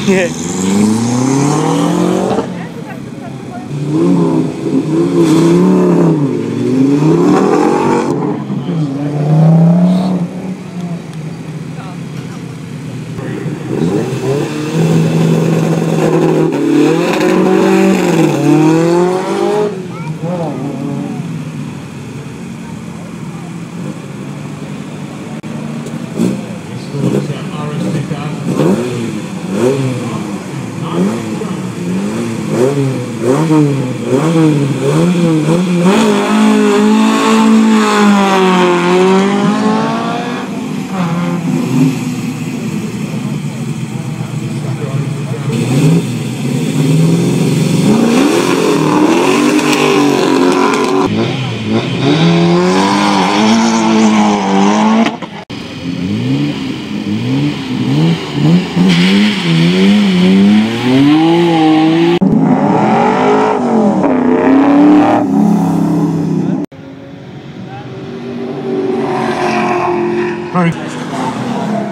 Yeah.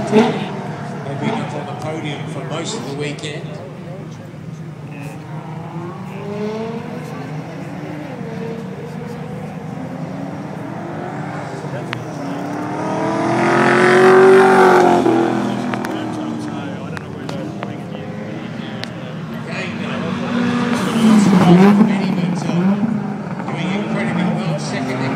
They've been up on the podium for most of the weekend. Doing incredibly well, second in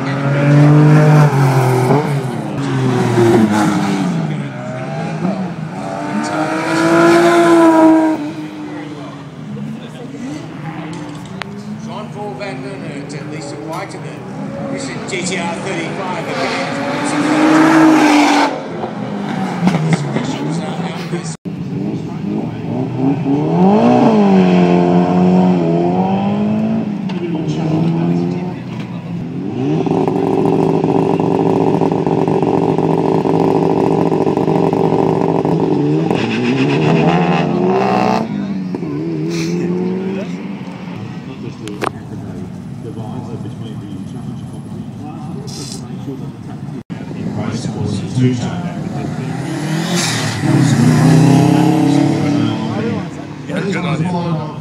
at least a white in it. This is GTR 35 again.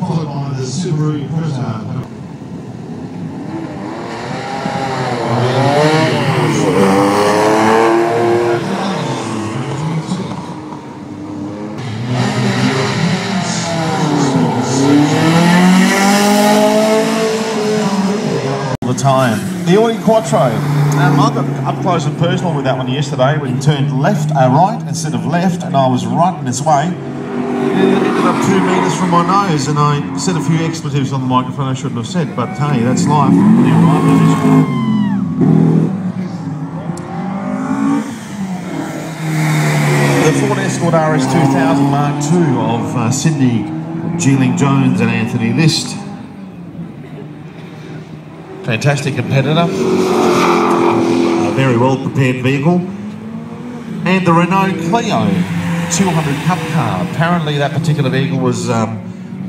Followed by the Subaru Perth. The time. The Audi Quattro. I got up close and personal with that one yesterday. We turned right instead of left, and I was right in its way. It ended up 2 metres from my nose, and I said a few expletives on the microphone I shouldn't have said, but hey, that's life. The Ford Escort RS 2000 Mark II of Cindy Geeling-Jones and Anthony List. Fantastic competitor, a very well prepared vehicle, and the Renault Clio 200 Cup car. Apparently that particular vehicle was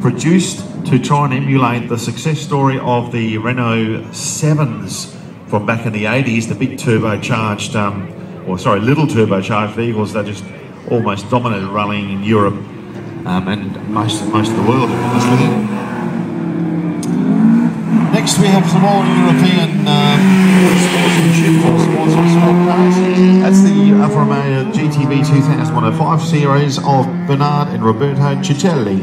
produced to try and emulate the success story of the Renault 7s from back in the 80s, the big turbocharged, little turbocharged vehicles that just almost dominated rallying in Europe and most of the world, to be honest with you. Next we have some more European sportsmanship or sports cars. That's the Alfa Romeo GTB 2105 series of Bernard and Roberto Ciccelli.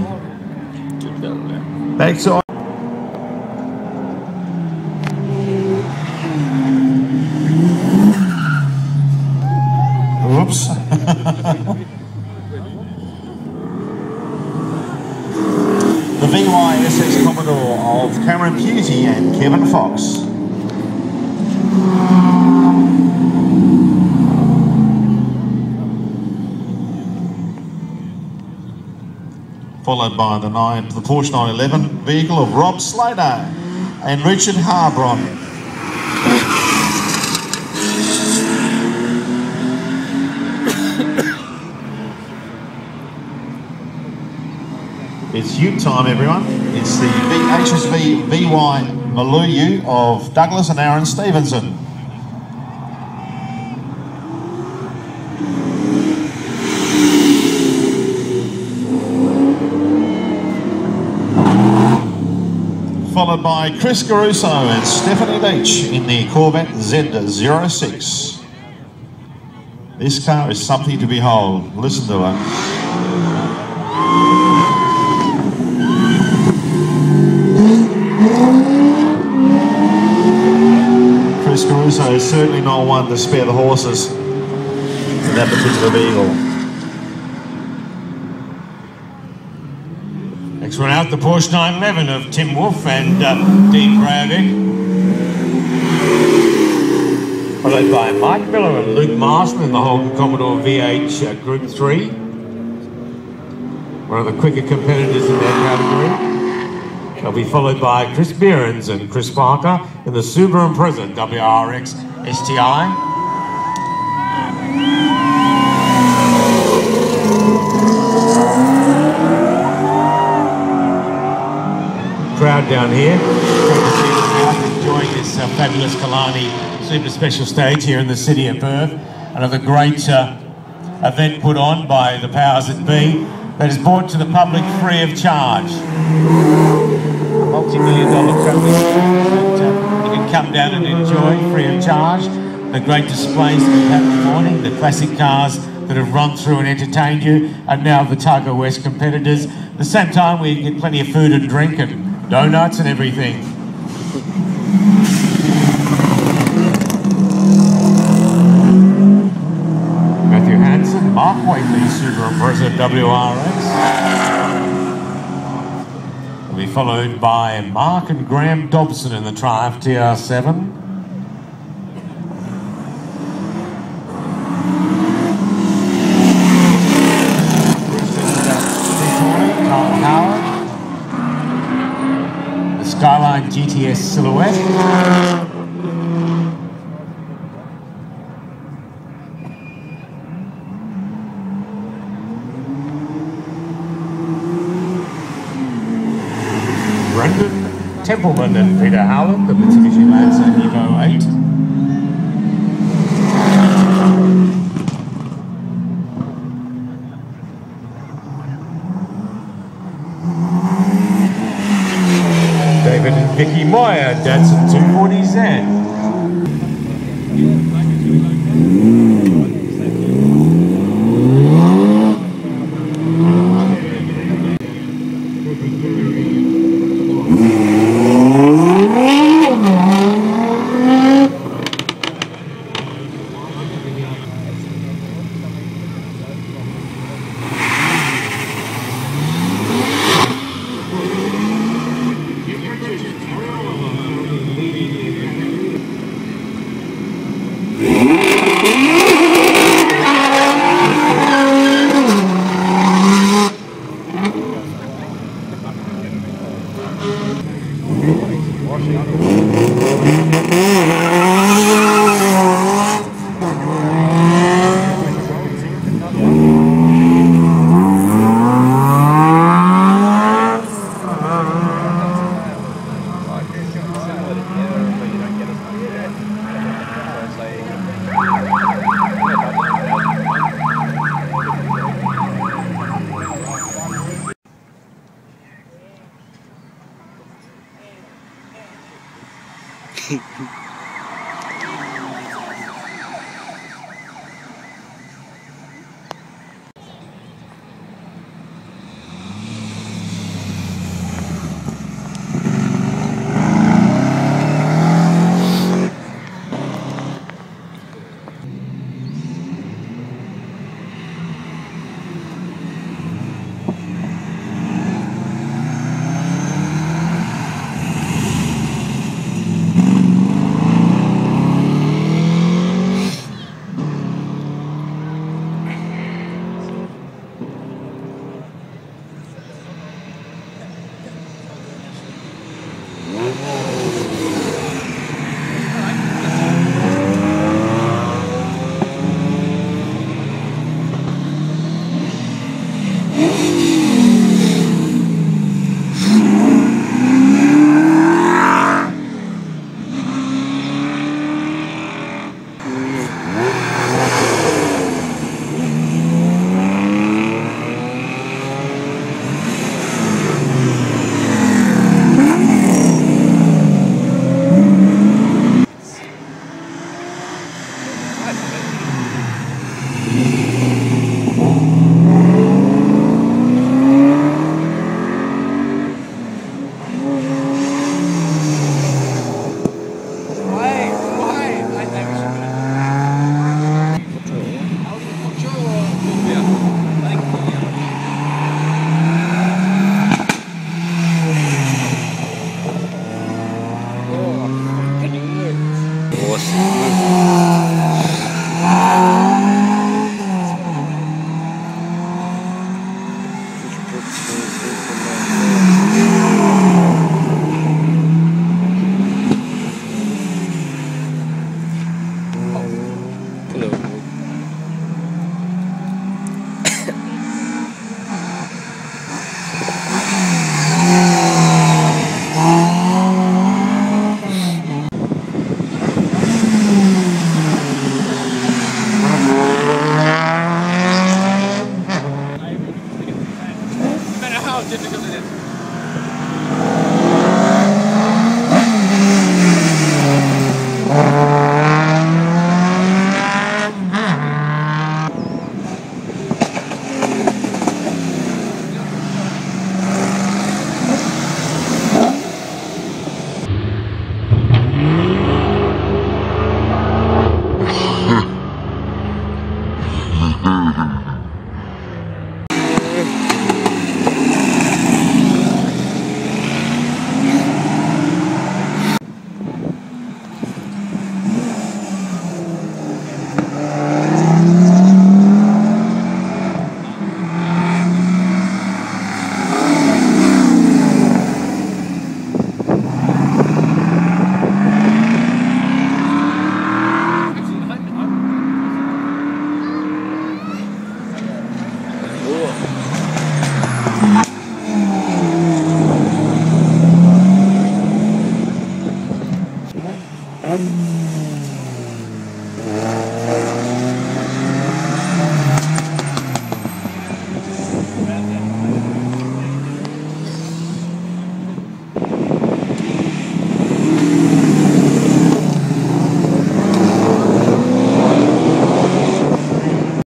Backside. Oops. The VYSS Commodore of Cameron Pewsey and Kevin Fox. Followed by the Porsche 911 vehicle of Rob Slater and Richard Harbron. It's ute time, everyone. It's the HSV VY Maluyu of Douglas and Aaron Stevenson. followed by Chris Caruso and Stephanie Leach in the Corvette Z06. This car is something to behold. Listen to her. Chris Caruso is certainly not one to spare the horses in that particular vehicle. Next one out, the Porsche 911 of Tim Wolfe and Dean Breivik. Followed by Mike Miller and Luke Marston in the Holden Commodore VH Group 3. One of the quicker competitors in their category. They'll be followed by Chris Behrens and Chris Parker in the Subaru Impreza WRX STI. Crowd down here. Great to see them out enjoying this fabulous Kalani Super Special Stage here in the city of Perth. Another great event put on by the powers that be that is brought to the public free of charge. Multi-million-dollar travelling that you can come down and enjoy free of charge. The great displays that we've had in the morning, the classic cars that have run through and entertained you, and now the Targa West competitors. At the same time, we get plenty of food and drink and donuts and everything. Matthew Hansen, Mark Waitley, Subaru Impreza WRX. Will be followed by Mark and Graham Dobson in the Triumph TR7. Skyline GTS Silhouette. Brendan Templeman and Peter Howland, the Mitsubishi Lancer Evo 8. David and Vicky Moyer, Datsun 240Z.